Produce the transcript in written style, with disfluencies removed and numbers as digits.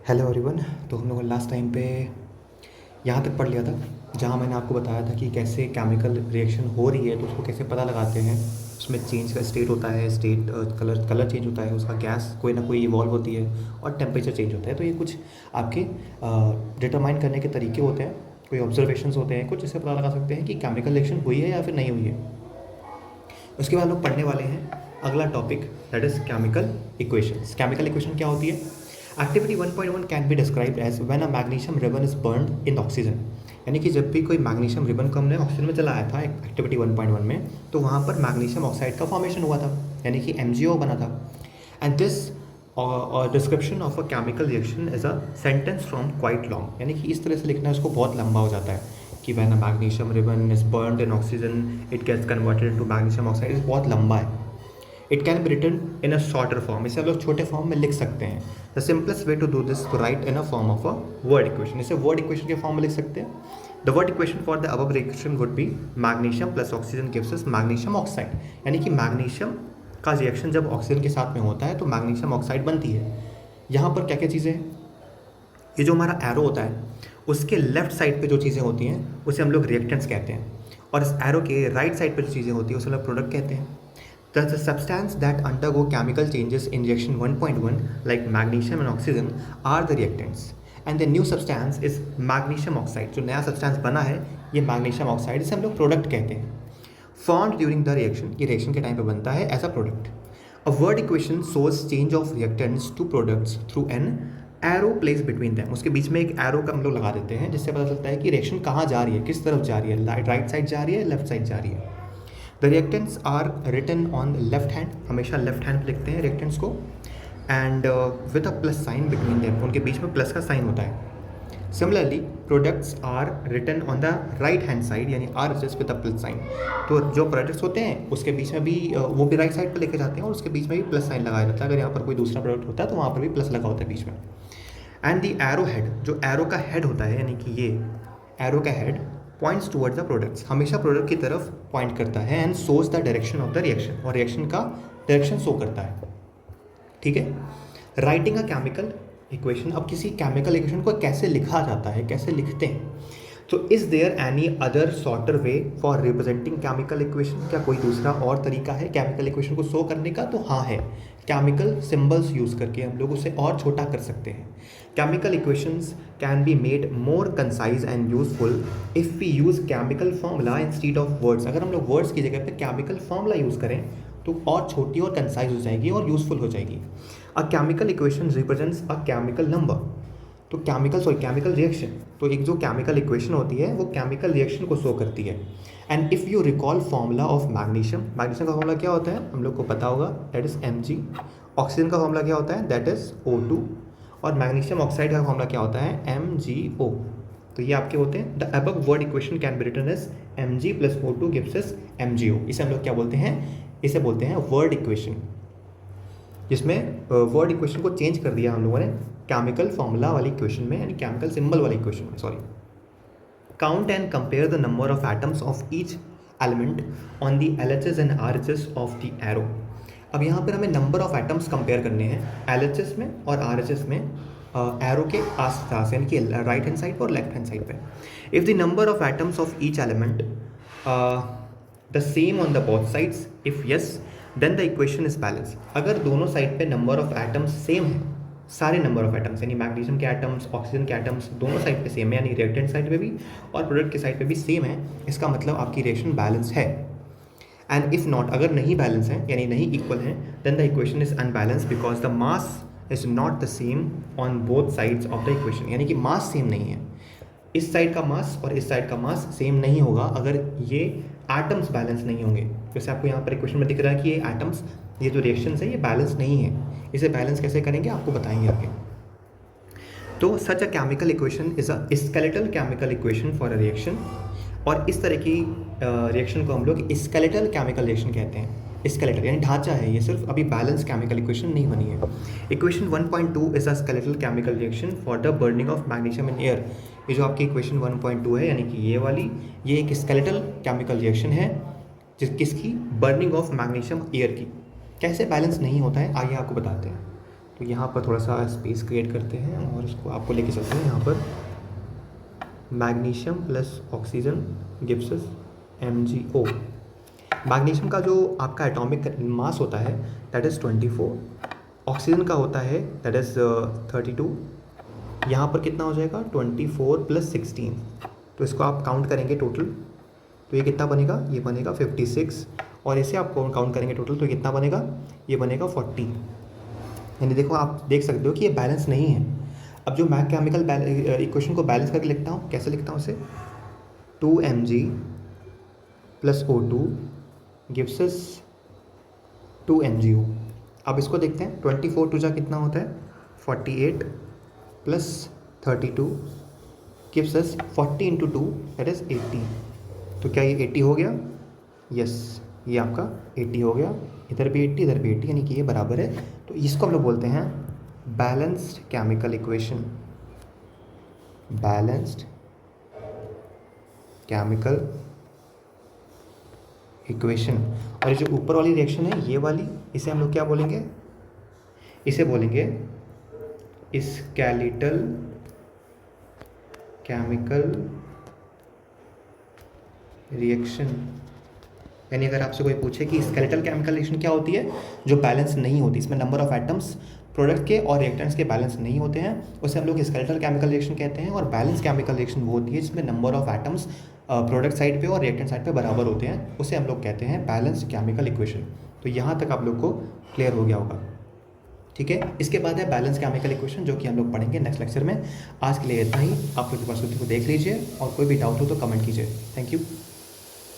Hello everyone. तो हम लोगों ने लास्ट टाइम पे यहाँ तक पढ़ लिया था जहाँ मैंने आपको बताया था कि कैसे केमिकल रिएक्शन हो रही है तो उसको कैसे पता लगाते हैं। उसमें चेंज का स्टेट होता है, स्टेट कलर चेंज होता है, उसका गैस कोई ना कोई इवॉल्व होती है और टेम्परेचर चेंज होता है। तो ये कुछ आपके डिटरमाइन करने के तरीके होते हैं, कोई ऑब्जर्वेशंस होते हैं कुछ, जिससे पता लगा सकते हैं कि केमिकल रिएक्शन हुई है या फिर नहीं हुई है। उसके बाद हम लोग पढ़ने वाले हैं अगला topic, that is chemical equations. Chemical equation क्या होती है? Activity 1.1 can be described as when a magnesium ribbon is burned in oxygen. यानी कि जब भी कोई मैग्नीशियम रिबन को हमने ऑक्सीजन में जलाया था एक्टिविटी 1.1 में, तो वहाँ पर मैग्नीशियम ऑक्साइड का फॉर्मेशन हुआ था, यानी कि MgO बना था। And this description of a chemical reaction is a sentence from quite long. यानी कि इस तरह से लिखना है उसको बहुत लंबा हो जाता है कि when a magnesium ribbon is burned in oxygen it gets converted into magnesium oxide. बहुत लंबा है। It can be written in a shorter form. इसे हम लोग छोटे फॉर्म में लिख सकते हैं। The simplest way to do this to write in a form of a word equation. इसे वर्ड इक्वेशन के फॉर्म में लिख सकते हैं। The word equation for the above reaction would be magnesium plus oxygen gives us magnesium oxide. यानी कि magnesium का reaction जब ऑक्सीजन के साथ में होता है तो मैग्नीशियम ऑक्साइड बनती है। यहाँ पर क्या क्या चीज़ें हैं? ये जो हमारा एरो होता है उसके लेफ्ट साइड पे जो चीज़ें होती हैं उसे हम लोग रिएक्टेंट्स कहते हैं, और इस एरो के राइट साइड पे जो चीज़ें होती हैं उसे हम लोग प्रोडक्ट कहते हैं। The substance that undergo chemical changes in reaction 1.1 like magnesium and oxygen are the reactants, and the new substance is magnesium oxide। जो नया सब्सटेंस बना है ये मैग्नीशियम ऑक्साइड, इसे हम लोग प्रोडक्ट कहते हैं। फॉर्म्ड ड्यूरिंग द रिएक्शन, ये रिएक्शन के टाइम पे बनता है as a product. A word equation shows change of reactants to products through an arrow place between them. उसके बीच में एक एरो का हम लोग लगा देते हैं जिससे पता चलता है कि रिएक्शन कहाँ जा रही है, किस तरफ जा रही है, राइट साइड जा रही है, लेफ्ट साइड जा रही है। The reactants are written on left hand, हमेशा लेफ्ट हैंड पे लिखते हैं रिएक्टेंट्स को, and with a plus sign between them, उनके बीच में प्लस का साइन होता है। Similarly products are written on the right hand side, यानी are just with a plus sign. तो जो प्रोडक्ट्स होते हैं उसके बीच में भी वो भी राइट साइड पर लेके जाते हैं और उसके बीच में भी प्लस साइन लगाया जाता है। अगर यहाँ पर कोई दूसरा प्रोडक्ट होता है तो वहाँ पर भी प्लस लगा होता है बीच में। एंड द एरो हेड, जो एरो का हेड होता है, यानी कि ये एरो का head points towards the products, हमेशा प्रोडक्ट की तरफ पॉइंट करता है। And shows the direction of the reaction, और रिएक्शन का डायरेक्शन शो करता है। ठीक है। राइटिंग अ केमिकल इक्वेशन, अब किसी केमिकल इक्वेशन को कैसे लिखा जाता है, कैसे लिखते हैं? तो is there any other shorter way for representing chemical equation? क्या कोई दूसरा और तरीका है केमिकल इक्वेशन को शो करने का? तो हाँ है। केमिकल सिंबल्स यूज़ करके हम लोग उसे और छोटा कर सकते हैं। Chemical equations can be made more concise and useful if we use chemical formula instead of words. अगर हम लोग वर्ड्स की जगह पे केमिकल फॉर्मूला यूज़ करें तो और छोटी और कंसाइज हो जाएगी और यूजफुल हो जाएगी। अ chemical equation represents a chemical number. तो केमिकल रिएक्शन, तो एक जो केमिकल इक्वेशन होती है वो केमिकल रिएक्शन को शो करती है। And if you recall formula of magnesium, magnesium का फॉर्मूला क्या होता है हम लोग को पता होगा, दैट इज़ Mg। ऑक्सीजन का फॉर्मूला क्या होता है, दैट इज़ O2। और मैग्नीशियम ऑक्साइड का फॉर्मूला क्या होता है, MgO। तो ये आपके होते हैं। The above word equation can be written as Mg plus O2 gives us MgO। इसे हम लोग क्या बोलते हैं, इसे बोलते हैं वर्ड इक्वेशन, जिसमें वर्ड इक्वेशन को चेंज कर दिया हम लोगों ने केमिकल फॉर्मूला वाली इक्वेशन में, यानी केमिकल सिंबल वाली इक्वेशन में, sorry. Count and compare the number of atoms of each element on the LHS and RHS of the arrow. अब यहाँ पर हमें नंबर ऑफ एटम्स कंपेयर करने हैं LHS में और RHS में, एरो के आस पास, यानी कि राइट हैंड साइड पर और लेफ्ट हैंड साइड पे। If the number of atoms of each element the same on the both sides, if yes then the equation is balance. अगर दोनों साइड पे नंबर ऑफ एटम्स सेम है, सारे number of atoms, यानी magnesium के atoms, oxygen के atoms दोनों side पे सेम है, यानी रिएक्टेंट साइड पे भी और प्रोडक्ट के साइड पे भी सेम है, इसका मतलब आपकी रिएक्शन बैलेंस है। एंड इफ़ नॉट, अगर नहीं बैलेंस है यानी नहीं इक्वल है, then the equation is unbalance because the mass is not the same on both sides of the equation. यानी कि मास सेम नहीं है, इस साइड का मास और इस साइड का मास सेम नहीं होगा अगर ये एटम्स बैलेंस नहीं होंगे। जैसे आपको यहाँ पर इक्वेशन में दिख रहा है कि ये एटम्स, ये जो रिएक्शंस है ये बैलेंस नहीं है। इसे बैलेंस कैसे करेंगे आपको बताएंगे आगे। तो such a chemical equation is a skeletal chemical equation for a reaction, और इस तरह की रिएक्शन को हम लोग स्केलेटल केमिकल रिएक्शन कहते हैं। स्केलेटल यानी ढांचा है ये, सिर्फ अभी बैलेंस केमिकल इक्वेशन नहीं बनी है। Equation 1.2 is a skeletal chemical reaction for the burning of magnesium in air. ये जो आपकी इक्वेशन 1.2 है, यानी कि ये वाली, ये एक स्केलेटल केमिकल रिएक्शन है किसकी, बर्निंग ऑफ मैग्नीशियम एयर की। कैसे बैलेंस नहीं होता है आइए आपको बताते हैं। तो यहाँ पर थोड़ा सा स्पेस क्रिएट करते हैं और उसको आपको लेके चलते हैं यहाँ पर। Magnesium plus oxygen gives us MgO। Magnesium का जो आपका एटॉमिक मास होता है दैट इज़ 24, ऑक्सीजन का होता है दैट इज़ 32। यहाँ पर कितना हो जाएगा 24 + 16, तो इसको आप काउंट करेंगे टोटल तो ये कितना बनेगा, ये बनेगा 56। और इसे आप काउंट करेंगे टोटल तो कितना बनेगा, ये बनेगा 40। यानी देखो आप देख सकते हो कि ये बैलेंस नहीं है। अब जो मैं केमिकल इक्वेशन को बैलेंस करके लिखता हूँ, कैसे लिखता हूँ इसे, 2Mg + O2 गिव्स अस 2MgO। अब इसको देखते हैं, 24 टू जा कितना होता है 48 + 32 गिव्स अस 40 × 2 दैट इज़ 80। तो क्या ये 80 हो गया, यस ये आपका 80 हो गया, इधर भी 80 इधर भी 80, यानी कि ये बराबर है। तो इसको हम लोग बोलते हैं balanced chemical equation, balanced chemical equation. और ये जो ऊपर वाली रिएक्शन है ये वाली, इसे हम लोग क्या बोलेंगे, इसे बोलेंगे स्केलेटल केमिकल रिएक्शन। यानी अगर आपसे कोई पूछे कि स्केलेटल केमिकल रिएक्शन क्या होती है, जो बैलेंस नहीं होती, इसमें नंबर ऑफ एटम्स प्रोडक्ट के और रिएक्टेंट्स के बैलेंस नहीं होते हैं, उसे हम लोग स्केलेटल केमिकल रिएक्शन कहते हैं। और बैलेंस केमिकल रिएक्शन वो होती है जिसमें number of atoms product side पे और रिएक्टेंट साइड पे बराबर होते हैं, उसे हम लोग कहते हैं बैलेंस्ड केमिकल इक्वेशन। तो यहाँ तक आप लोग को क्लियर हो गया होगा, ठीक है। इसके बाद है बैलेंस केमिकल इक्वेशन, जो कि हम लोग पढ़ेंगे नेक्स्ट लेक्चर में। आज के लिए इतना ही, आप लोग के पास को देख लीजिए और कोई भी डाउट हो तो कमेंट कीजिए। Thank you.